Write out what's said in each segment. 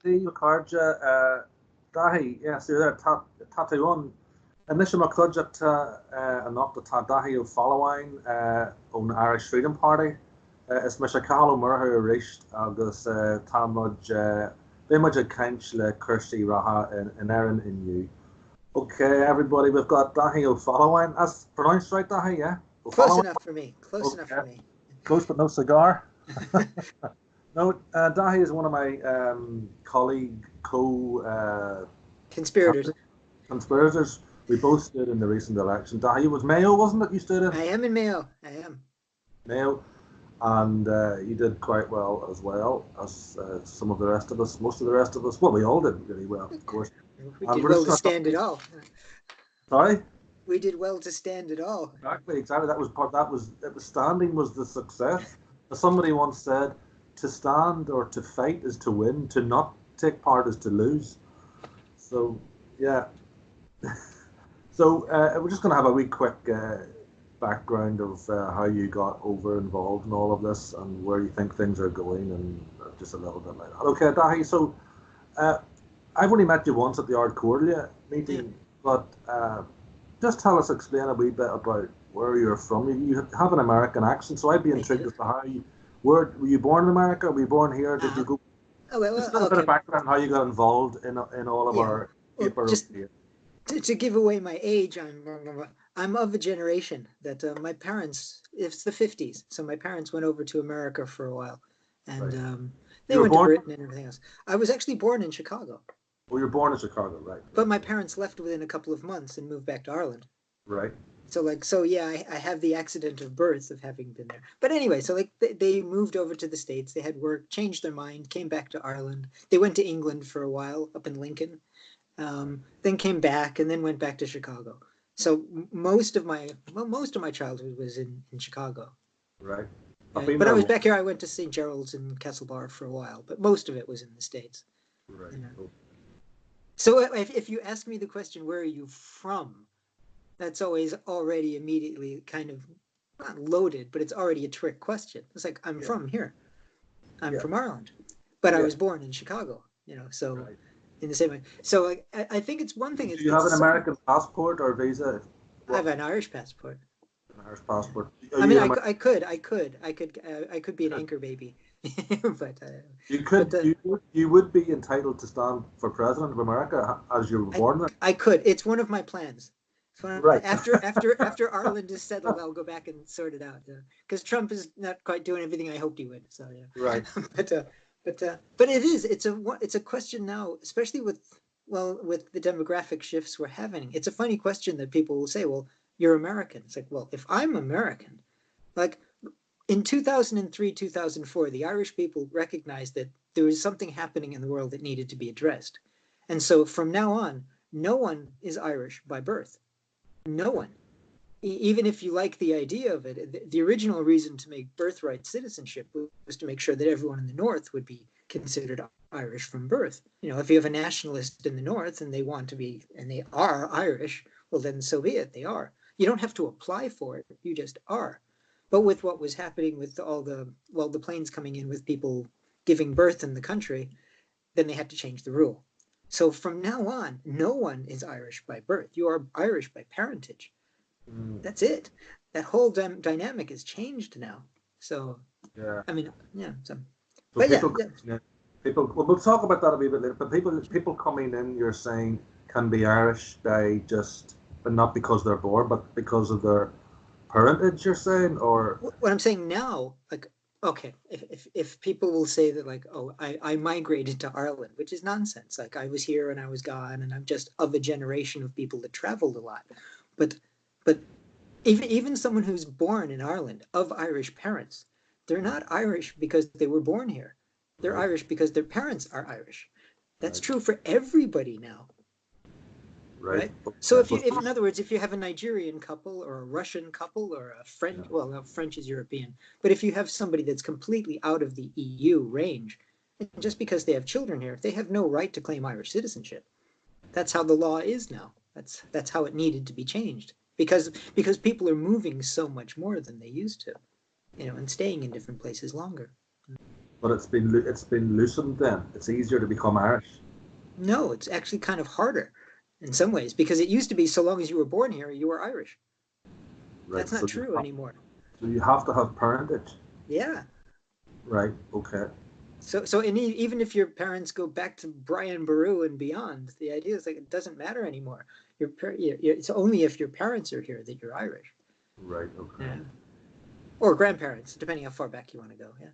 Carja, Daithi, yes, you're there, Tatayon. Initial Macudja and not the Dahi of following on Irish Freedom Party. Is Mr. Cathal Murher reached August Talmud Image Kench Le Kirsty Raha in Erin in you. Okay, everybody, we've got Dahi of following. That's pronounced right, Dahi, yeah? Close enough for me. Close enough for me. Close but no cigar. No, Dahi is one of my conspirators. Conspirators. We both stood in the recent election. Dahi was Mayo, wasn't it? You stood in? I am in Mayo. I am. Mayo. And you did quite well as some of the rest of us, most of the rest of us. Well, we all did really well, of course. We did well to stand it all. Sorry? We did well to stand it all. Exactly. Standing was the success. As somebody once said, to stand or to fight is to win, to not take part is to lose. So, yeah. So, we're just going to have a wee quick background of how you got involved in all of this and where you think things are going and just a little bit like that. Okay, Dahi, so I've only met you once at the Ard Cordelia meeting, but just explain a wee bit about where you're from. You have an American accent, so I'd be intrigued as to how were you born in America? Were you born here? Did you go? Just a bit of background how you got involved in all of our paper here. To give away my age, I'm of a generation that my parents, it's the 50s, so my parents went over to America for a while, and they went to Britain and everything else. I was actually born in Chicago. Oh, you were born in Chicago, right? But my parents left within a couple of months and moved back to Ireland. Right. So yeah, I have the accident of birth of having been there. But anyway, so they moved over to the States. They had work, changed their mind, came back to Ireland. They went to England for a while up in Lincoln, then came back and then went back to Chicago. So most of my childhood was in Chicago. Right. But I was back here. I went to St. Gerald's and Castlebar for a while, but most of it was in the States. Right. So if you ask me the question, where are you from? That's always already immediately kind of not loaded, but it's already a trick question. It's like, I'm from here. I'm from Ireland, but I was born in Chicago, so in the same way. So I think it's one thing. Do you have an American passport or visa? I have an Irish passport. An Irish passport. I mean, I could be an anchor baby, but you would be entitled to stand for president of America as you were born there. I could. It's one of my plans. Right. After Ireland is settled, I'll go back and sort it out. Because Trump is not quite doing everything I hoped he would. So yeah. Right. But it's a question now, especially with the demographic shifts we're having. It's a funny question that people will say, well, you're American. It's like, well, if I'm American, like in 2003, 2004, the Irish people recognized that there was something happening in the world that needed to be addressed. And so from now on, no one is Irish by birth. No one. Even if you like the idea of it, the original reason to make birthright citizenship was to make sure that everyone in the North would be considered Irish from birth. If you have a nationalist in the North and they want to be, and they are Irish, well, then so be it, they are. You don't have to apply for it, you just are. But with what was happening with all the planes coming in with people giving birth in the country, then they had to change the rule. So from now on, no one is Irish by birth. You are Irish by parentage. That's it. That whole dynamic has changed now. So, yeah. I mean, yeah. People. Well, we'll talk about that a wee bit later. But people coming in, you're saying, can be Irish by but not because they're born, but because of their parentage. You're saying, or what I'm saying now, like. Okay, if people will say that, like, oh, I migrated to Ireland, which is nonsense. Like, I was here and I was gone, and I'm just of a generation of people that traveled a lot. But even someone who's born in Ireland of Irish parents, they're not Irish because they were born here. They're Irish because their parents are Irish. That's true for everybody now. Right. So if in other words, if you have a Nigerian couple or a Russian couple or a French, French is European, but if you have somebody that's completely out of the EU range, just because they have children here, they have no right to claim Irish citizenship. That's how the law is now. That's how it needed to be changed because people are moving so much more than they used to, and staying in different places longer. But it's been loosened then. It's easier to become Irish. No, it's actually kind of harder in some ways because it used to be so long as you were born here, you were Irish. Right. That's not true anymore. So you have to have parentage. Yeah. Right. Okay. So even if your parents go back to Brian Boru and beyond, the idea is like it doesn't matter anymore. It's only if your parents are here that you're Irish. Right. Okay. Yeah. Or grandparents, depending how far back you want to go. Yeah.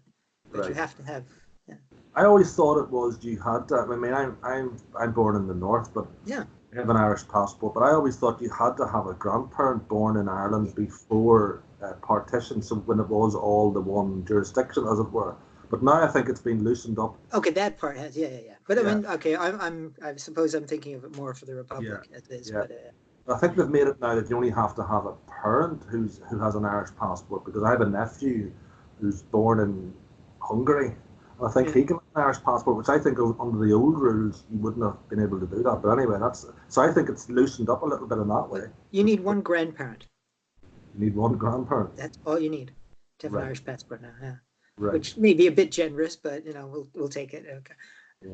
But you Right. have to have. Yeah. I always thought it was you had to. I mean, I'm born in the north, but Yeah. I have an Irish passport. But I always thought you had to have a grandparent born in Ireland before partition, so when it was all the one jurisdiction, as it were. But now I think it's been loosened up. Okay, that part has. Yeah, yeah, yeah. But I Yeah. mean, okay, I suppose I'm thinking of it more for the Yeah. Republic as is. Yeah. But I think they've made it now that you only have to have a parent who has an Irish passport, because I have a nephew who's born in Hungary. I think yeah. he can have an Irish passport, which I think under the old rules you wouldn't have been able to do that. But anyway, that's so I think it's loosened up a little bit in that But way. you need one grandparent. You need one grandparent. That's all you need to have an Right, Irish passport now. Yeah. right, Which may be a bit generous, but we'll take it. Okay. yeah.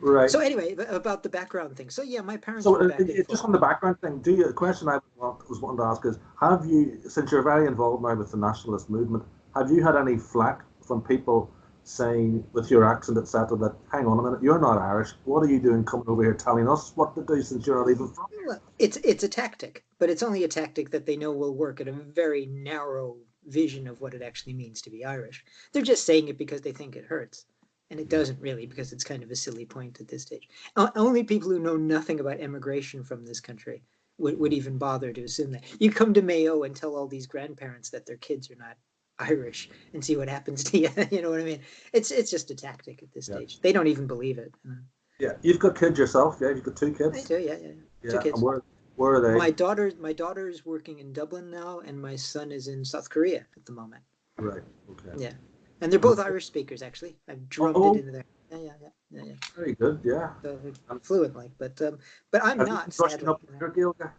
Right. So anyway, about the background thing. So yeah, my parents So were back and just forth. on the background thing, the question I was wanting to ask is, have you, since you're very involved now with the nationalist movement, have you had any flack from people saying, with your accent, etc., that, hang on a minute, you're not Irish, what are you doing coming over here telling us what to do since you're not even from here? Well, it's a tactic, but it's only a tactic that they know will work at a very narrow vision of what it actually means to be Irish. They're just saying it because they think it hurts. And it Yeah. doesn't really, because it's kind of a silly point at this stage. Only people who know nothing about immigration from this country would even bother to assume that. You come to Mayo and tell all these grandparents that their kids are not Irish and see what happens to you. You know what I mean? It's just a tactic at this Yeah. stage. They don't even believe it. Yeah. You've got kids yourself, yeah? You've got two I kids? do, yeah, yeah. Two Yeah. And kids. where are they? My daughter's working in Dublin now, and my son is in South Korea at the moment. Right. Okay. Yeah, and they're both Irish speakers. Actually, I've drummed it Oh, into there. Yeah, yeah, yeah, yeah, yeah. very good. Yeah. So And fluent, like, but I'm have you not been brushing sadly. up your Gaeilge?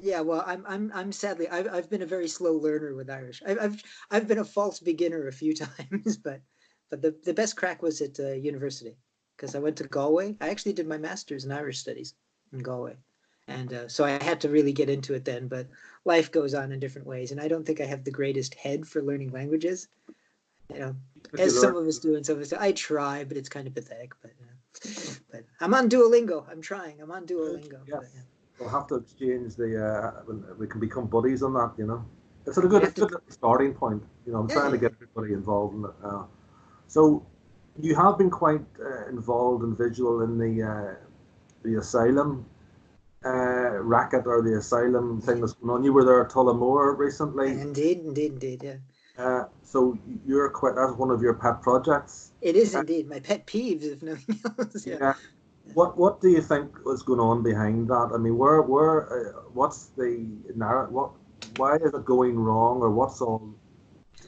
Yeah, well, I'm sadly I've been a very slow learner with Irish. I've been a false beginner a few times, but the best crack was at university because I went to Galway. I actually did my master's in Irish studies in Galway, and so I had to really get into it then. But life goes on in different ways, and I don't think I have the greatest head for learning languages. You know, If you as some learn, of us do, and some of us I try, but it's kind of pathetic. But I'm on Duolingo. I'm trying. I'm on Duolingo. But, yes. yeah. We'll have to exchange we can become buddies on that, you know. You have It's a to. good starting point. You know, I'm Yeah, trying yeah, to yeah. get everybody involved in it. So you have been quite involved and visual in the asylum racket, or the asylum thing that's going on. You were there at Tullamore recently. Indeed, indeed, indeed. Yeah, So you're quite, that's one of your pet projects. it is Uh, indeed my pet peeves, if nothing else. Yeah. yeah. What do you think was going on behind that? I mean, what's the narrative? Why is it going wrong, or what's all?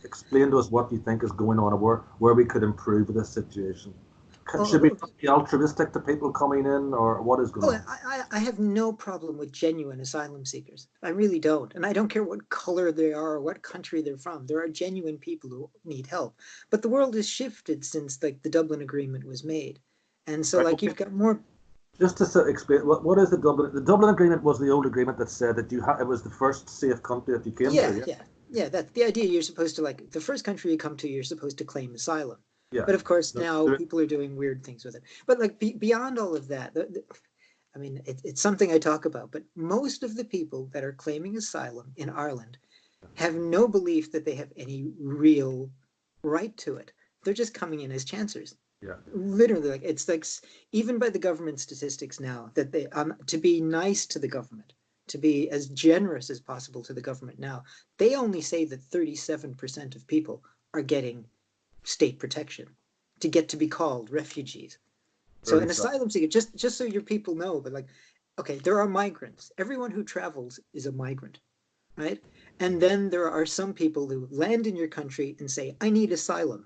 Explain to us what you think is going on, or where we could improve this situation. Should we Oh, be altruistic to people coming in, or what is going oh, on? I have no problem with genuine asylum seekers. I really don't, and I don't care what color they are or what country they're from. There are genuine people who need help, but the world has shifted since like the Dublin Agreement was made, and so Right. like Okay. you've got more. Just to explain, what is the Dublin? The Dublin Agreement was the old agreement that said that it was the first safe country that you came to. Yeah, Yeah. yeah, yeah. That's the idea. You're supposed to like the first country you come to, you're supposed to claim asylum. Yeah. But of course, No, now people are doing weird things with it. But like beyond all of that, I mean, it's something I talk about. But most of the people that are claiming asylum in Ireland have no belief that they have any real right to it. They're just coming in as chancers. yeah. Literally, like it's like even by the government statistics now that they to be nice to the government, to be as generous as possible to the government now, they only say that 37% of people are getting state protection to get to be called refugees. So an 37. asylum seeker, just so your people know, but like, okay, there are migrants. Everyone who travels is a migrant, right? And then there are some people who land in your country and say, I need asylum.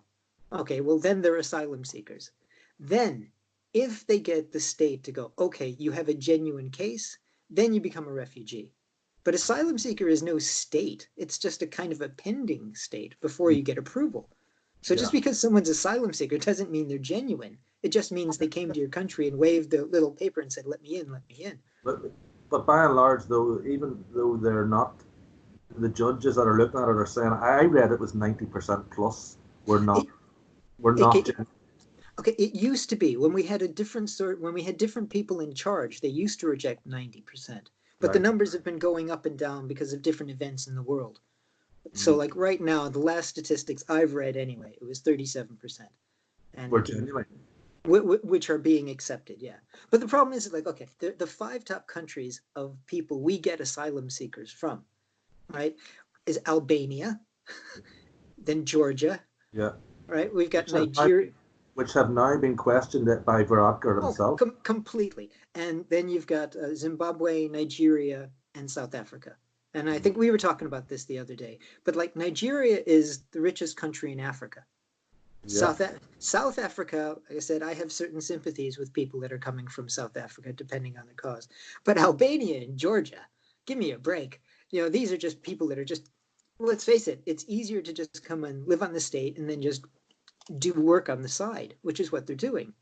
Okay, well, then they're asylum seekers. Then, if they get the state to go, okay, you have a genuine case, then you become a refugee. But asylum seeker is no state. It's just a kind of a pending state before you get approval. So just because someone's asylum seeker doesn't mean they're genuine. It just means they came to your country and waved a little paper and said, "Let me in, let me in." But by and large, though, even though they're not, the judges that are looking at it are saying, I read it was 90% plus. We're not genuine. Okay, it used to be when we had a different sort, when we had different people in charge, they used to reject 90%. But the numbers have been going up and down because of different events in the world. So like right now, the last statistics I've read anyway, it was 37%. And we're genuine. Which are being accepted, yeah. But the problem is, like, okay, the 5 top countries of people we get asylum seekers from, right, is Albania, then Georgia, right? We've got Nigeria. Which have now been questioned by Varadkar himself. Completely. And then you've got Zimbabwe, Nigeria, and South Africa. And I think we were talking about this the other day. But like Nigeria is the richest country in Africa. Yeah. South Africa, like I said, I have certain sympathies with people that are coming from South Africa, depending on the cause. But Albania and Georgia, give me a break. You know, these are just people that are just, let's face it, it's easier to just come and live on the state and then just do work on the side, which is what they're doing.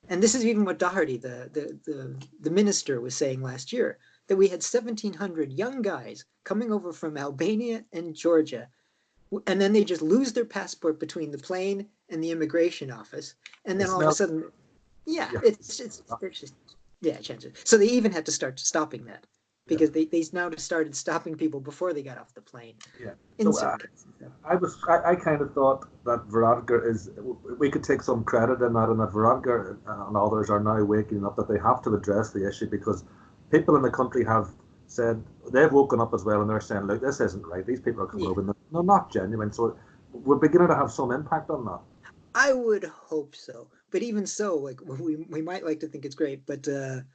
And this is even what Doherty, the minister, was saying last year, that we had 1,700 young guys coming over from Albania and Georgia, and then they just lose their passport between the plane and the immigration office, and then all of a sudden, it's just chances. So they even had to start stopping that because they now started stopping people before they got off the plane. Yeah. I kind of thought that Varadkar we could take some credit in that, and that Varadkar and others are now waking up that they have to address the issue, because people in the country have said, they've woken up as well, and they're saying, look, this isn't right. These people are coming over and they're not genuine. So we're beginning to have some impact on that. I would hope so. But even so, like we might like to think it's great, but the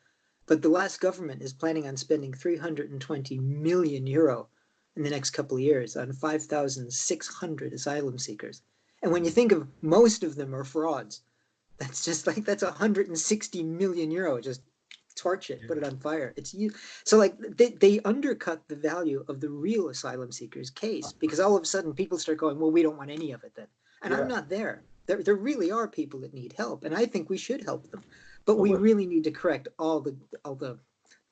last government is planning on spending 320 million euro in the next couple of years on 5,600 asylum seekers. And when you think of most of them are frauds, that's just like, that's 160 million euro. Just torch it, put it on fire. So like they undercut the value of the real asylum seekers case, because all of a sudden people start going, well, we don't want any of it then. And I'm not there. There really are people that need help, and I think we should help them. But we really need to correct all the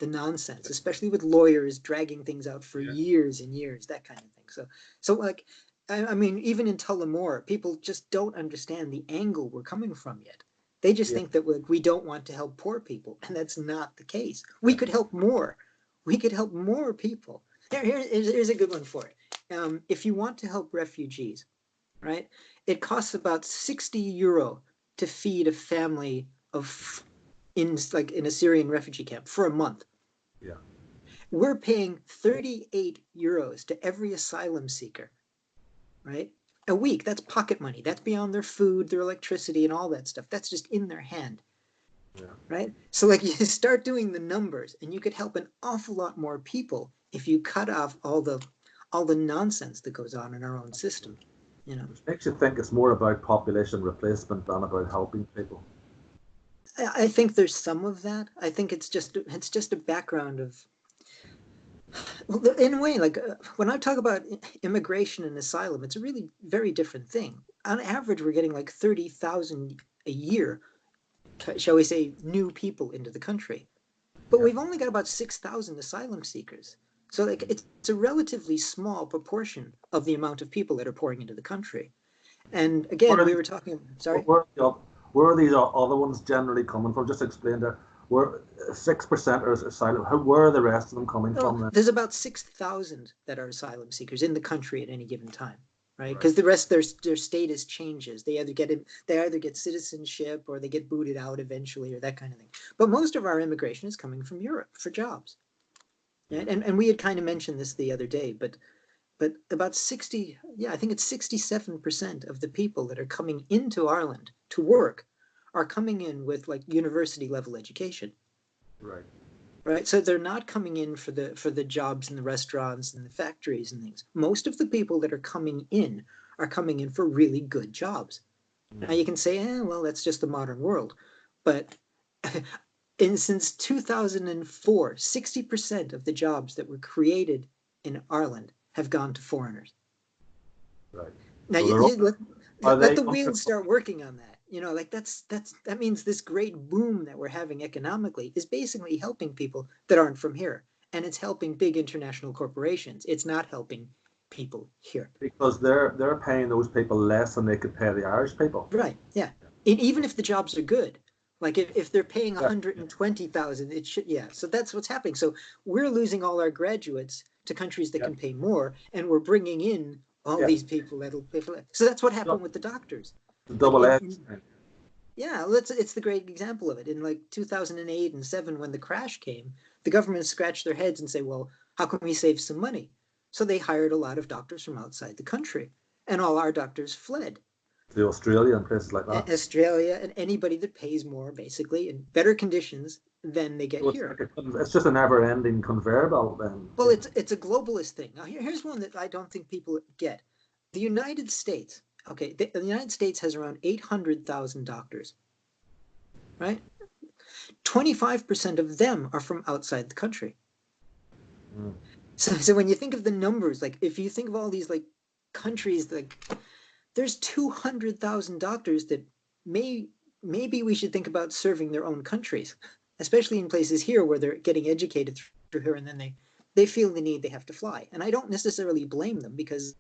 nonsense, especially with lawyers dragging things out for years and years, that kind of thing. So like, I mean, even in Tullamore, people just don't understand the angle we're coming from yet. They just think that we don't want to help poor people, and that's not the case. We could help more. We could help more people. Here's a good one for it. If you want to help refugees, right, it costs about 60 euro to feed a family in a Syrian refugee camp for a month. Yeah. We're paying 38 euros to every asylum seeker, right? A week. That's pocket money. That's beyond their food, their electricity, and all that stuff. That's just in their hand. Yeah. Right? So like, you start doing the numbers, and you could help an awful lot more people if you cut off all the nonsense that goes on in our own system. You know, which makes you think it's more about population replacement than about helping people. I think there's some of that. I think it's just a background of, in a way, like when I talk about immigration and asylum, it's a really very different thing. On average, we're getting like 30,000 a year, shall we say, new people into the country, but we've only got about 6,000 asylum seekers. So like, it's a relatively small proportion of the amount of people that are pouring into the country. And again, we were talking. Sorry. Where are these other ones generally coming from? Just explain that. Where 6% are asylum. Where are the rest of them coming from? Then? There's about 6,000 that are asylum seekers in the country at any given time, right? Because the rest, their status changes. They either get citizenship, or they get booted out eventually, or that kind of thing. But most of our immigration is coming from Europe for jobs. Right? And we had kind of mentioned this the other day, but about 67% of the people that are coming into Ireland to work are coming in with like university level education. Right. Right. So they're not coming in for the jobs in the restaurants and the factories and things. Most of the people that are coming in for really good jobs. Now you can say, well, that's just the modern world. But since 2004, 60% of the jobs that were created in Ireland have gone to foreigners. Right. Now, Are let they the wheels comfortable? start working on that. Like that means this great boom that we're having economically is basically helping people that aren't from here, and it's helping big international corporations. It's not helping people here. Because they're paying those people less than they could pay the Irish people. Right. Yeah. And even if the jobs are good, like if they're paying Yeah, 120,000, it should, yeah. So that's what's happening. So we're losing all our graduates to countries that yeah, can pay more, and we're bringing in all yeah. these people that'll pay for that. So that's what So happened with the doctors. the Like double edged thing. yeah, it's the great example of it. In like 2008 and 7, when the crash came, the government scratched their heads and say, well, how can we save some money? So they hired a lot of doctors from outside the country, and all our doctors fled. To Australia and places like that. Australia and anybody that pays more, basically, in better conditions than they get So it's here. like it's just a never-ending conveyor belt. Then Well, it's a globalist thing. Now, here's one that I don't think people get. The United States, okay, the United States has around 800,000 doctors, right? 25% of them are from outside the country. Mm. So when you think of the numbers, like if you think of all these like countries, like there's 200,000 doctors that maybe we should think about serving their own countries, especially in places here where they're getting educated through here, and then they feel the need, they have to fly. And I don't necessarily blame them, because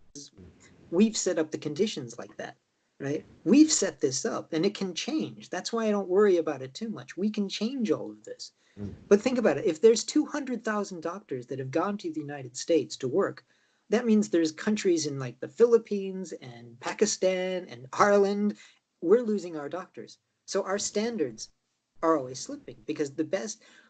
we've set up the conditions like that, right? We've set this up, and it can change. That's why I don't worry about it too much. We can change all of this. Mm. But think about it. If there's 200,000 doctors that have gone to the United States to work, that means there's countries in like the Philippines and Pakistan and Ireland. We're losing our doctors. So our standards are always slipping, because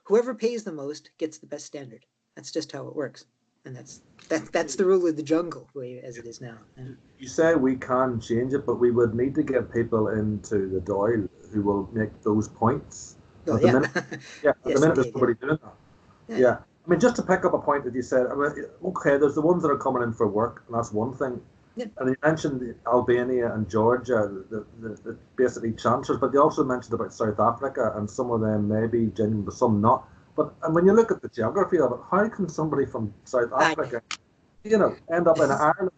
whoever pays the most gets the best standard. That's just how it works. And that's the rule of the jungle, as it is now. And You say we can change it, but we would need to get people into the Dáil who will make those points. And well, at the yeah. minute, yeah, at the Yes, minute there's indeed. Yeah. nobody doing that. Yeah. Yeah, I mean, just to pick up a point that you said, I mean, okay, there's the ones that are coming in for work, and that's one thing. Yeah. And you mentioned Albania and Georgia, the basically chancellors, but you also mentioned about South Africa, and some of them may be genuine, but some not. But and when you look at the geography of it, how can somebody from South I Africa, end up in Ireland?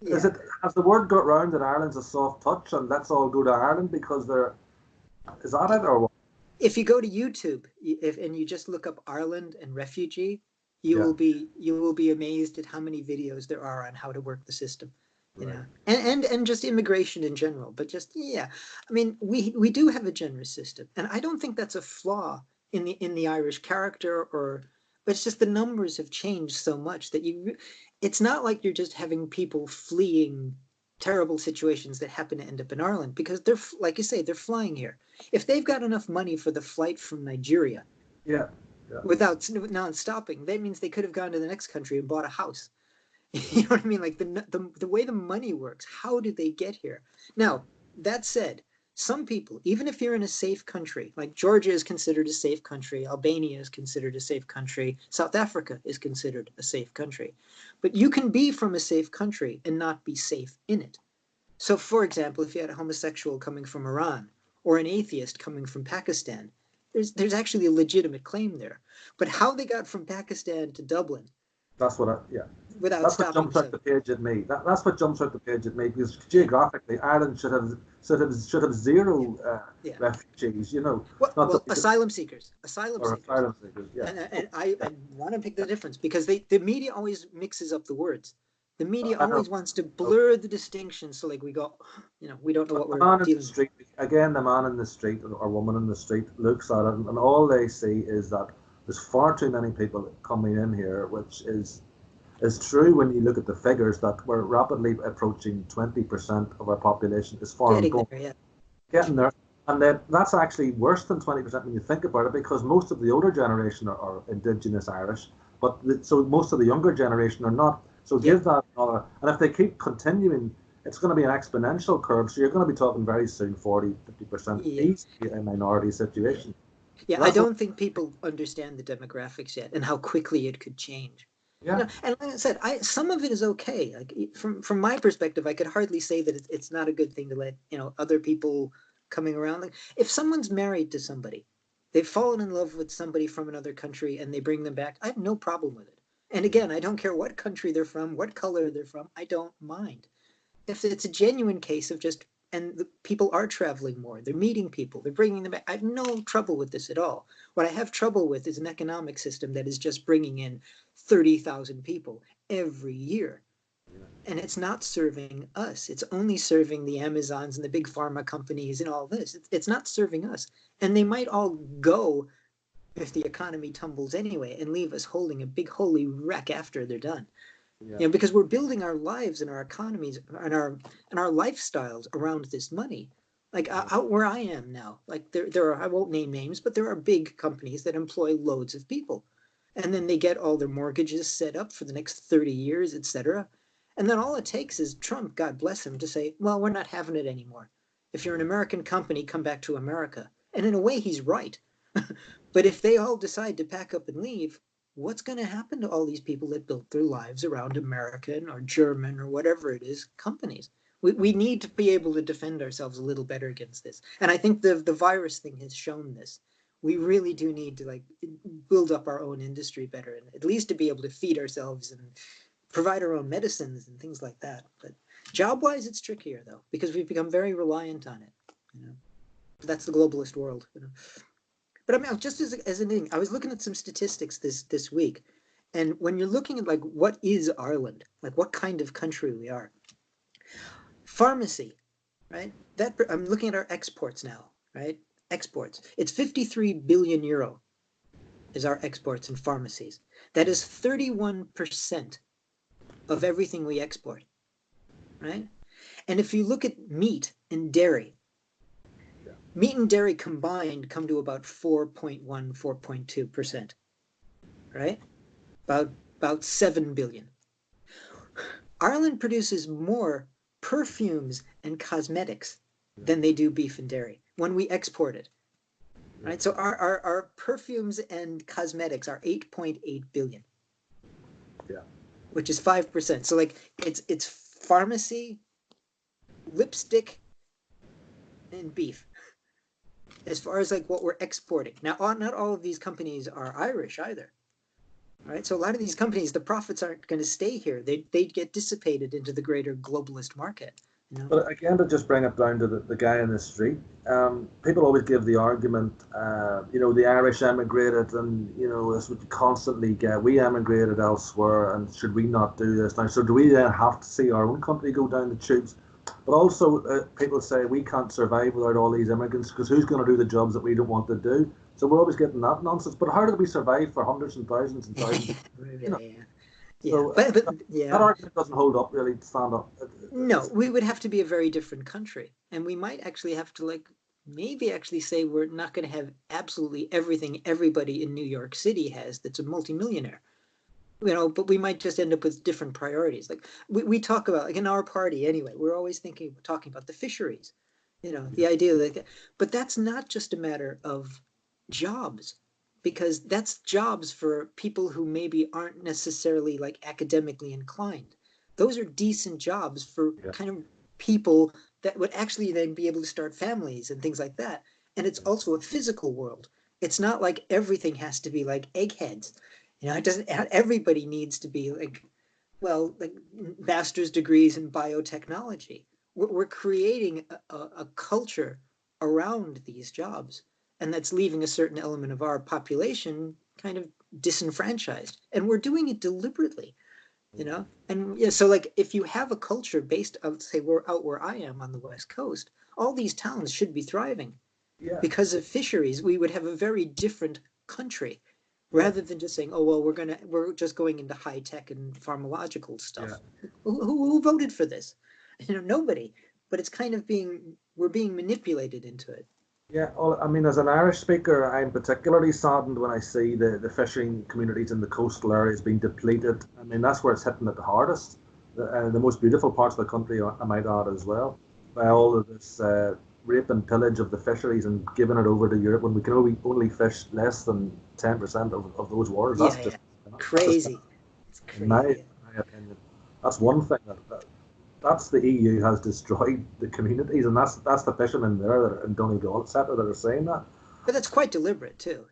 Is yeah. it has the word got round that Ireland's a soft touch, and let's all go to Ireland because they're is that it or what? If you go to YouTube, and you just look up Ireland and refugee, Yeah, you will be amazed at how many videos there are on how to work the system, right. and just immigration in general. But just yeah, I mean, we do have a generous system, and I don't think that's a flaw in the Irish character, but it's just the numbers have changed so much that it's not like you're just having people fleeing terrible situations that happen to end up in Ireland, because they're, like you say, they're flying here. If they've got enough money for the flight from Nigeria Yeah, yeah. without not stopping, that means they could have gone to the next country and bought a house. You know what I mean? Like the way the money works, how did they get here? Now, that said, some people, even if you're in a safe country, like Georgia is considered a safe country, Albania is considered a safe country, South Africa is considered a safe country, but you can be from a safe country and not be safe in it. So, for example, if you had a homosexual coming from Iran or an atheist coming from Pakistan, there's actually a legitimate claim there. But how they got from Pakistan to Dublin That's what yeah. without That's what stopping jumps out some, the page at me. That's what jumps out the page at me because geographically, Ireland should have yeah, zero yeah. refugees. Not Well, that we could, asylum seekers, asylum or seekers. asylum seekers. Yeah, And I want to pick the difference, because the media always mixes up the words. The media I know. always wants to blur the distinction, so like we go, we don't know But what the we're man in the dealing with. street, again, the man in the street or woman in the street looks at it, and all they see is that there's far too many people coming in here, which is true when you look at the figures that we're rapidly approaching 20% of our population is foreign Getting born. there, yeah. Getting there. And then that's actually worse than 20% when you think about it, because most of the older generation are Indigenous Irish, but so most of the younger generation are not. So Yeah. give that another, and if they keep continuing, it's going to be an exponential curve. So you're going to be talking very soon 40, 50% Yeah. easily a minority Yeah. situation. Yeah, So I that's what, don't think people understand the demographics yet and how quickly it could change. yeah, And like I said, some of it is okay. Like from my perspective, I could hardly say that it's not a good thing to let other people coming around. Like if someone's married to somebody, they've fallen in love with somebody from another country, and they bring them back, I have no problem with it. And again, I don't care what country they're from, what color they're from. I don't mind if it's a genuine case of just And the people are traveling more. They're meeting people. They're bringing them back. I have no trouble with this at all. What I have trouble with is an economic system that is just bringing in 30,000 people every year. And it's not serving us. It's only serving the Amazons and the big pharma companies and all this. It's not serving us. And they might all go if the economy tumbles anyway and leave us holding a big holy wreck after they're done. Yeah. You know, because we're building our lives and our economies and our lifestyles around this money. Like out where I am now, like there are, I won't name names, but there are big companies that employ loads of people, and then they get all their mortgages set up for the next 30 years, etc. And then all it takes is Trump, God bless him, to say, well, we're not having it anymore. If you're an American company, come back to America. And in a way, he's right. But if they all decide to pack up and leave, what's going to happen to all these people that built their lives around American or German or whatever it is companies? We need to be able to defend ourselves a little better against this. And I think the virus thing has shown this. We really do need to like build up our own industry better, and at least to be able to feed ourselves and provide our own medicines and things like that. But job-wise, it's trickier though, because we've become very reliant on it. You know, that's the globalist world. You know. But I mean, just as an thing, I was looking at some statistics this week, and when you're looking at like what is Ireland, like what kind of country we are, pharmacy, right? That I'm looking at our exports now, right? Exports. It's 53 billion euro is our exports in pharmacies. That is 31% of everything we export, right? And if you look at meat and dairy, meat and dairy combined come to about 4.1, 4.2%, right? About 7 billion. Ireland produces more perfumes and cosmetics than they do beef and dairy when we export it, right? So our perfumes and cosmetics are 8.8 billion, which is 5%. So like it's pharmacy, lipstick, and beef. As far as like what we're exporting. Now, not all of these companies are Irish either, right? So a lot of these companies, the profits aren't going to stay here. They get dissipated into the greater globalist market. You know? But again, to just bring it down to the guy in the street, people always give the argument, the Irish emigrated, and this would constantly get, we emigrated elsewhere, and should we not do this now? So do we then have to see our own company go down the tubes? But also, people say we can't survive without all these immigrants because who's going to do the jobs that we don't want to do? So we're always getting that nonsense. But how did we survive for hundreds and thousands and thousands? Yeah, so but that argument doesn't hold up really to stand up. No, we would have to be a very different country, and we might actually have to maybe actually say we're not going to have absolutely everything everybody in New York City has that's a multimillionaire. But we might just end up with different priorities. Like we talk about, like in our party anyway, we're always talking about the fisheries, the idea that, but that's not just a matter of jobs, because that's jobs for people who maybe aren't necessarily like academically inclined. Those are decent jobs for kind of people that would actually then be able to start families and things like that. And it's also a physical world. It's not like everything has to be like eggheads. It doesn't. Everybody needs to be like master's degrees in biotechnology. We're creating a culture around these jobs, and that's leaving a certain element of our population kind of disenfranchised. And we're doing it deliberately, And so like if you have a culture based on, say, we're out where I am on the West Coast, all these towns should be thriving. Yeah. Because of fisheries, we would have a very different country. Rather than just saying, oh, well, we're just going into high tech and pharmacological stuff. Yeah. Who voted for this? Nobody. But it's kind of we're being manipulated into it. Yeah, well, I mean, as an Irish speaker, I'm particularly saddened when I see the fishing communities in the coastal areas being depleted. I mean, that's where it's hitting it the hardest. The most beautiful parts of the country, I might add as well, by all of this rape and pillage of the fisheries and giving it over to Europe when we can only fish less than 10% of those waters. That's just crazy. It's crazy. In my opinion, that's one thing that's the EU has destroyed the communities, and that's the fishermen there that are in Donegal, etc., that are saying that. But that's quite deliberate too.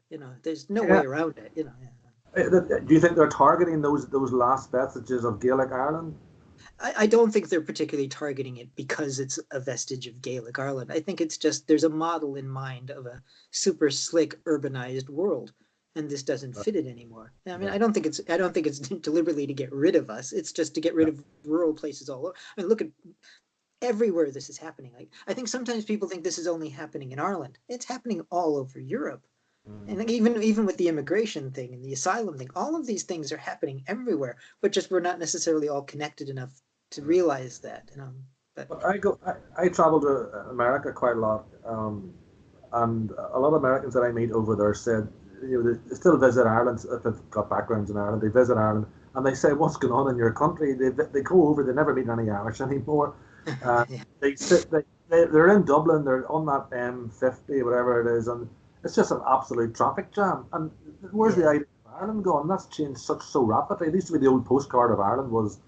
There's no way around it. Do you think they're targeting those last vestiges of Gaelic Ireland? I don't think they're particularly targeting it because it's a vestige of Gaelic Ireland. I think it's just there's a model in mind of a super slick urbanized world, and this doesn't fit it anymore. I mean, Yeah, I don't think it's deliberately to get rid of us. It's just to get rid yeah. of rural places all over. I mean, look at everywhere this is happening. Like I think sometimes people think this is only happening in Ireland. It's happening all over Europe. And Mm. like even with the immigration thing and the asylum thing, all of these things are happening everywhere, but just we're not necessarily all connected enough to realize that, you know. But But I travel to America quite a lot, and a lot of Americans that I meet over there said, you know, they still visit Ireland if they've got backgrounds in Ireland. They visit Ireland and they say, "What's going on in your country?" They go over, they never meet any Irish anymore. yeah, They sit, they're in Dublin, they're on that M50, whatever it is, and it's just an absolute traffic jam. And where's the yeah, idea of Ireland going? That's changed so rapidly. It used to be the old postcard of Ireland was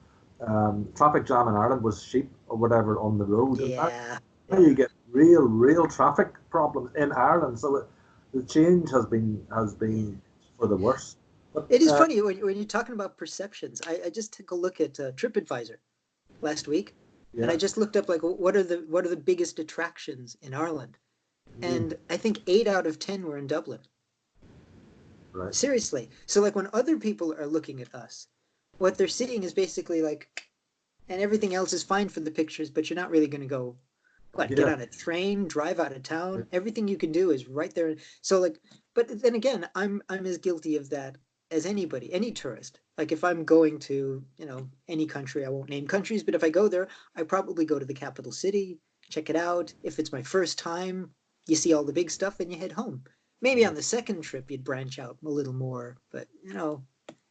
traffic jam in Ireland was sheep or whatever on the road, and yeah, now you yeah. get real traffic problems in Ireland. So the change has been Yeah. for the worse. But It is funny when you're talking about perceptions. I just took a look at TripAdvisor last week, and I yeah, just looked up like what are the biggest attractions in Ireland, mm, and I think 8 out of 10 were in Dublin. right, Seriously. So like when other people are looking at us, what they're seeing is basically like, and everything else is fine for the pictures, but you're not really going to go, what, get yeah, on a train, drive out of yeah, town. Everything you can do is right there. So like, but then again, I'm as guilty of that as anybody, any tourist. Like if I'm going to, you know, any country, I won't name countries, but if I go there, I probably go to the capital city, check it out. If it's my first time, you see all the big stuff and you head home. Maybe yeah. on the second trip you'd branch out a little more, but you know,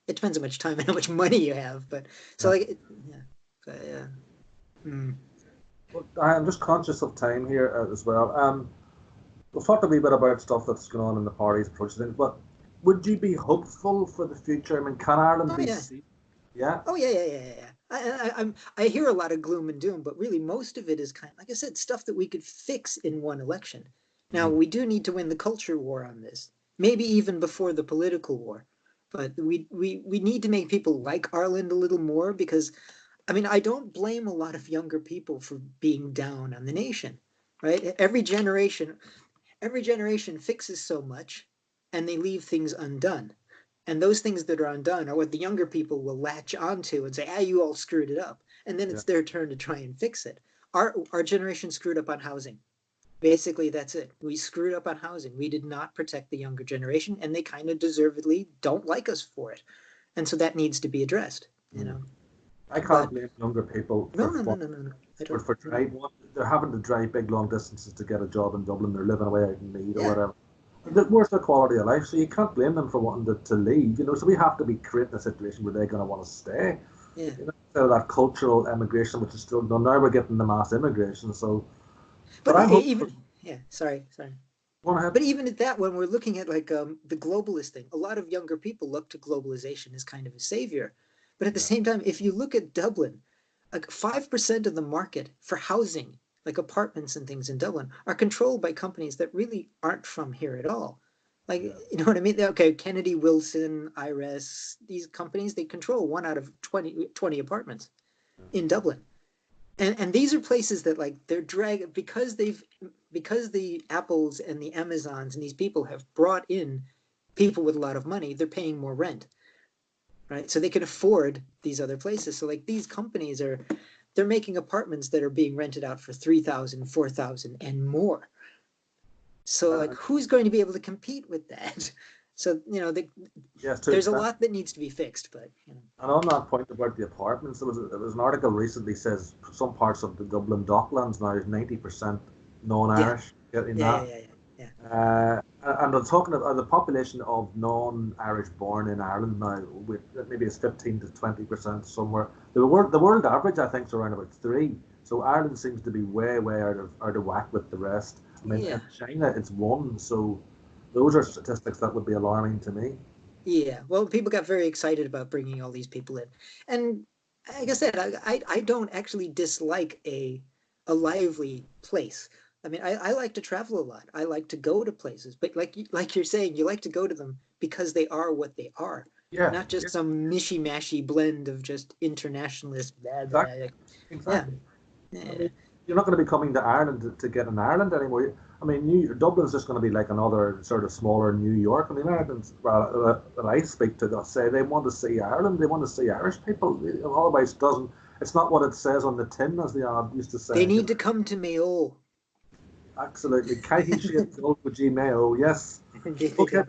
it depends how much time and how much money you have. But so Yeah. like, yeah, so, yeah. Mm. Well, I'm just conscious of time here as well. We've talked a wee bit about stuff that's going on in the parties, approaches things, but would you be hopeful for the future? I mean, can Ireland Oh be yeah. seen? Yeah. Oh yeah, yeah, yeah, yeah, yeah. I hear a lot of gloom and doom, but really most of it is kind of, like I said, stuff that we could fix in one election. Now Mm, we do need to win the culture war on this, maybe even before the political war. But we need to make people like Ireland a little more because I mean I don't blame a lot of younger people for being down on the nation, right? Every generation fixes so much and they leave things undone. And those things that are undone are what the younger people will latch onto and say, ah, you all screwed it up. And then yeah. it's their turn to try and fix it. Our generation screwed up on housing. Basically, that's it. We screwed up on housing. We did not protect the younger generation, and they kind of deservedly don't like us for it. And so that needs to be addressed, you Mm. know. I can't But blame younger people no, no, no, no, no, no. I don't. for driving. They're having to drive big long distances to get a job in Dublin. They're living away out in Meath or Yeah, whatever. yeah, Where's their quality of life? So you can't blame them for wanting to leave. You know, so we have to be creating a situation where they're going to want to stay. yeah. You know, instead of that cultural immigration, which is still done. Now we're getting the mass immigration. So, but But I'm hopeful. even, yeah, sorry. Go ahead. But even at that, when we're looking at like the globalist thing, a lot of younger people look to globalization as kind of a savior. But at the Yeah, same time, if you look at Dublin, like 5% of the market for housing, like apartments and things in Dublin, are controlled by companies that really aren't from here at all. Like, yeah, you know what I mean? Okay, Kennedy, Wilson, IRES, these companies, they control 1 out of 20 apartments yeah. in Dublin. And these are places that like they're drag because the Apples and the Amazons and these people have brought in people with a lot of money, they're paying more rent, right? So they can afford these other places. So like these companies they're making apartments that are being rented out for 3,000, 4,000, and more. So like And, who's going to be able to compete with that? So you know yeah, it's too there's a expensive. lot that needs to be fixed, but you know. And on that point about the apartments, there was an article recently says some parts of the Dublin Docklands now is 90% Yeah, non-Irish. Getting yeah, yeah, that. yeah, yeah, yeah. And they're talking about the population of non-Irish born in Ireland now, with maybe it's 15 to 20% somewhere. The world average, I think, is around about 3. So Ireland seems to be way out of whack with the rest. I mean, Yeah. in China, it's 1. So those are statistics that would be alarming to me. Yeah, well, people got very excited about bringing all these people in, and like I said, I don't actually dislike a lively place. I mean, I like to travel a lot. I like to go to places, but like you're saying, you like to go to them because they are what they are. Yeah, not just yeah, some mishy-mashy blend of just internationalist blah, blah. exactly, Yeah, exactly. I yeah. mean, you're not going to be coming to Ireland to get in Ireland anymore. I mean, Dublin's just going to be like another sort of smaller New York. I mean, Americans, well, that I speak to, that say they want to see Ireland, they want to see Irish people. Otherwise, it doesn't. It's not what it says on the tin, as the ad used to They say. need to come to Mayo. Absolutely. Caithi Siad Dul go Gmail, yes. Indeed they Okay, do.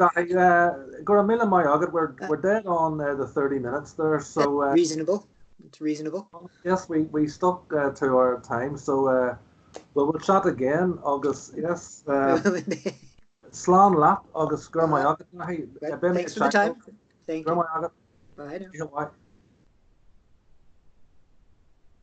got a million my agate. We're dead on the 30 minutes there. That's So reasonable. It's reasonable. yes, we stuck to our time. So we'll chat again, August. Yes. Slán lap, August gur my agate. Hey, But be me a thanks for the check. time. Thank Gur you. my agate. Bye now. You know what?